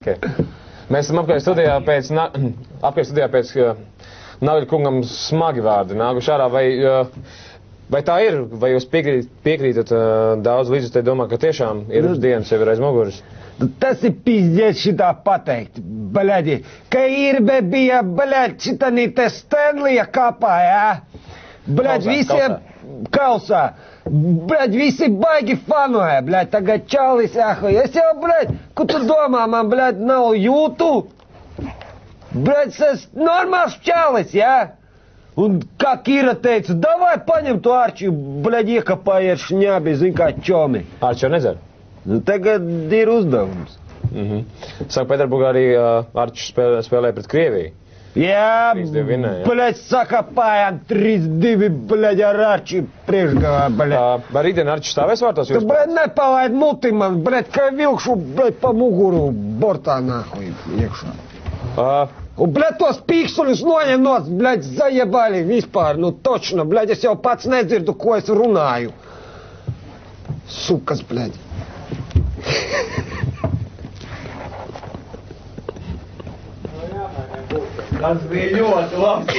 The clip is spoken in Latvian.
Okay. Mēs esam apkārt studijā pēc Navļa kungam smagi vārdi nākuši ārā. Vai tā ir? Vai jūs piekrītat daudz līdzjutēji domā, ka tiešām ir uz dienas jau ir aiz muguras? Tas ir pizdiec šitā pateikt, bļaļi. Ka Irbe bija, bļaļ, šitani te Stanlija kapā, jā? Bļaļ, visiem kausā. Bļaļ, visi baigi fanoja, bļaļ, tagad čalis, ahoj. Es jau, bļaļ, ko tu domā, man, bļaļ, nav jūtu? Bļaļ, es normāls čalis, jā? Un kā Kira teica, davai paņem to Arčiju, bļaļ, iekapājiet šņābi, zin kā čomi. Arčiju nezinu. Nu, tagad ir uzdevums. Sanktpēterburgā arī Arčis spēlēja pret Krieviju. Jā, 3-2 vinēja. bļaļ, sakapājām 3-2, bļaļ, ar Arčiju priekšgalā, bļaļ. Vai rītdien Arčis stāvēs vārtos? Tu, bļaļ, nepalaid muti man, bļaļ, kā vilkšu, bļaļ, pa muguru bortā nāhuj iekšā. Un, bļaļ, tos pīksuļus noņem nos, bļaļ, zajebali vispār, nu točno, bļaļ, es jau pats nedzirdu, ko es runāju. Sukas, bļaļ. Tas bija ļoti labi.